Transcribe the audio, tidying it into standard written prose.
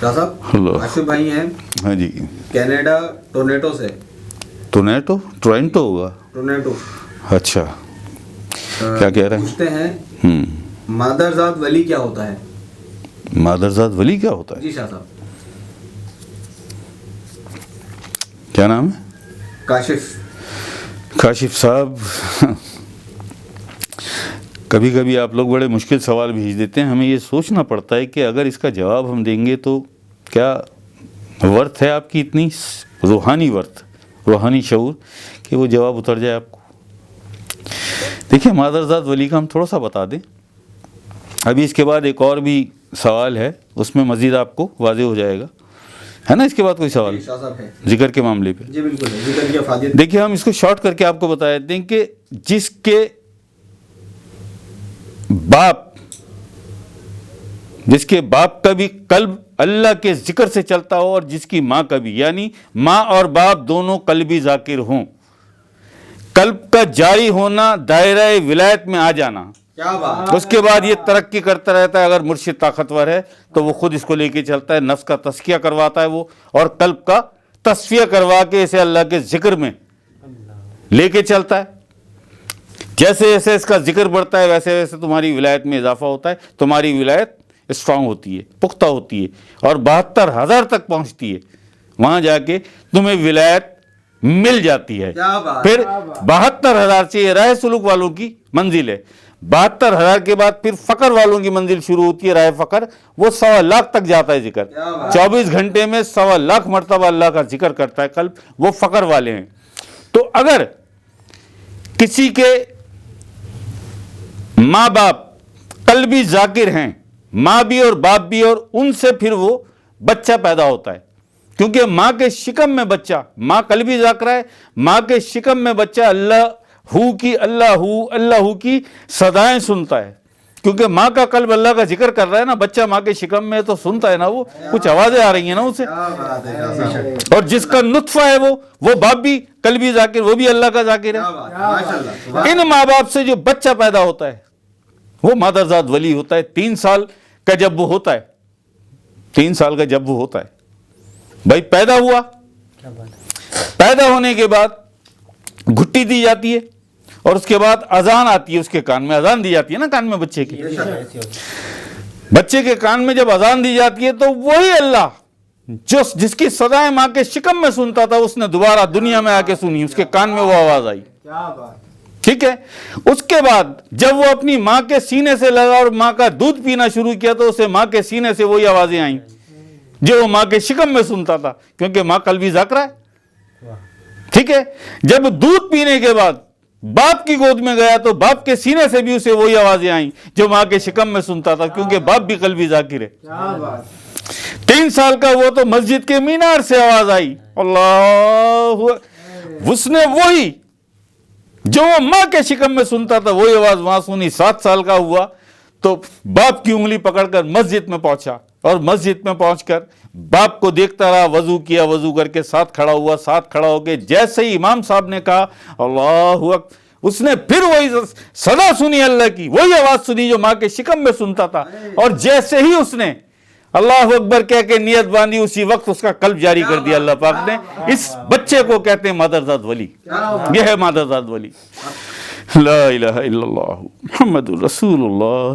شاہ صاحب ہلو آصف بھائی ہیں ہاں جی کینیڈا ٹورنٹو سے. ٹورنٹو ہوگا. ٹورنٹو اچھا کیا کہہ رہے ہیں؟ پوچھتے ہیں مادرزاد ولی کیا ہوتا ہے؟ مادرزاد ولی کیا ہوتا ہے؟ جی شاہ صاحب. کیا نام ہے؟ کاشف صاحب. کبھی کبھی آپ لوگ بڑے مشکل سوال بھیج دیتے ہیں. ہمیں یہ سوچنا پڑتا ہے کہ اگر اس کا جواب ہم دیں گے تو کیا ورتھ ہے آپ کی اتنی روحانی ورتھ، روحانی شعور کہ وہ جواب اتر جائے آپ کو. دیکھیں مادرزاد ولی کا ہم تھوڑا سا بتا دیں. ابھی اس کے بعد ایک اور بھی سوال ہے، اس میں مزید آپ کو واضح ہو جائے گا، ہے نا؟ اس کے بعد کوئی سوال شاہ صاحب ہے ذکر کے معاملے پہ؟ جی بالکل ذکر کی افادیت. دیکھیے ہم اس کو شارٹ کر کے آپ کو بتا دیتے ہیں کہ جس کے باپ کا بھی قلب اللہ کے ذکر سے چلتا ہو اور جس کی ماں کا بھی، یعنی ماں اور باپ دونوں قلبی ذاکر ہوں، قلب کا جاری ہونا، دائرہ ولایت میں آ جانا، کیا بات. اس کے بعد یہ ترقی کرتا رہتا ہے. اگر مرشد طاقتور ہے تو وہ خود اس کو لے کے چلتا ہے، نفس کا تزکیہ کرواتا ہے وہ، اور قلب کا تصفیہ کروا کے اسے اللہ کے ذکر میں لے کے چلتا ہے. جیسے جیسے اس کا ذکر بڑھتا ہے ویسے ویسے تمہاری ولایت میں اضافہ ہوتا ہے، تمہاری ولایت اسٹرانگ ہوتی ہے، پختہ ہوتی ہے، اور 72,000 تک پہنچتی ہے. وہاں جا کے تمہیں ولایت مل جاتی ہے. کیا بات. پھر 72,000 سے یہ راہ سلوک والوں کی منزل ہے. 72,000 کے بعد پھر فقر والوں کی منزل شروع ہوتی ہے، راہ فقر. وہ 1.25 تک جاتا ہے ذکر. 24 گھنٹے میں 1.25 مرتبہ اللہ کا ذکر کرتا ہے قلب. وہ فقر والے ہیں. تو اگر کسی کے ماں باپ قلبی ذاکر ہیں، ماں بھی اور باپ بھی، اور ان سے پھر وہ بچہ پیدا ہوتا ہے، کیونکہ ماں کے شکم میں بچہ، ماں قلبی ذاکرہ ہے، ماں کے شکم میں بچہ اللہ کی صدائیں سنتا ہے. کیونکہ ماں کا قلب اللہ کا ذکر کر رہا ہے نا، بچہ ماں کے شکم میں تو سنتا ہے نا، وہ کچھ آوازیں آ رہی ہیں نا اسے. اور جس کا نطفہ ہے وہ باپ بھی قلبی ذاکر، وہ بھی اللہ کا ذاکر ہے. ان ماں باپ سے جو بچہ پیدا ہوتا ہے وہ مادرزاد ولی ہوتا ہے. 3 سال کا جب وہ ہوتا ہے، 3 سال کا جب وہ ہوتا ہے، بھائی پیدا ہوا، پیدا ہونے کے بعد گھٹی دی جاتی ہے، اور اس کے بعد اذان آتی ہے، اس کے کان میں اذان دی جاتی ہے نا، کان میں بچے کے کان میں جب اذان دی جاتی ہے تو وہی اللہ جس کی صدائیں ماں کے شکم میں سنتا تھا، اس نے دوبارہ دنیا میں آ کے سنی، اس کے کان میں وہ آواز آئی. ٹھیک ہے. اس کے بعد جب وہ اپنی ماں کے سینے سے لگا اور ماں کا دودھ پینا شروع کیا تو اسے ماں کے سینے سے وہی آوازیں آئیں جو وہ ماں کے شکم میں سنتا تھا، کیونکہ ماں قلبی ذاکرہ ہے. ٹھیک ہے. جب دودھ پینے کے بعد باپ کی گود میں گیا تو باپ کے سینے سے بھی اسے وہی آوازیں آئیں جو ماں کے شکم میں سنتا تھا، کیونکہ باپ بھی قلبی ذاکر ہے. 3 سال کا وہ تو مسجد کے مینار سے آواز آئی اللہ، اس نے وہی جو وہ ماں کے شکم میں سنتا تھا وہی آواز وہاں سنی. 7 سال کا ہوا تو باپ کی انگلی پکڑ کر مسجد میں پہنچا، اور مسجد میں پہنچ کر باپ کو دیکھتا رہا، وضو کیا، وضو کر کے ساتھ کھڑا ہوا، ساتھ کھڑا ہو کے جیسے ہی امام صاحب نے کہا اللہ اکبر، اس نے پھر وہی صدا سنی، اللہ کی وہی آواز سنی جو ماں کے شکم میں سنتا تھا. اور جیسے ہی اس نے اللہ اکبر کہہ کے نیت باندھی، اسی وقت اس کا قلب جاری کر دیا اللہ پاک نے. اس بچے کو کہتے ہیں مادرزاد ولی. یہ ہے مادرزاد ولی. لا الہ الا اللہ محمد رسول اللہ.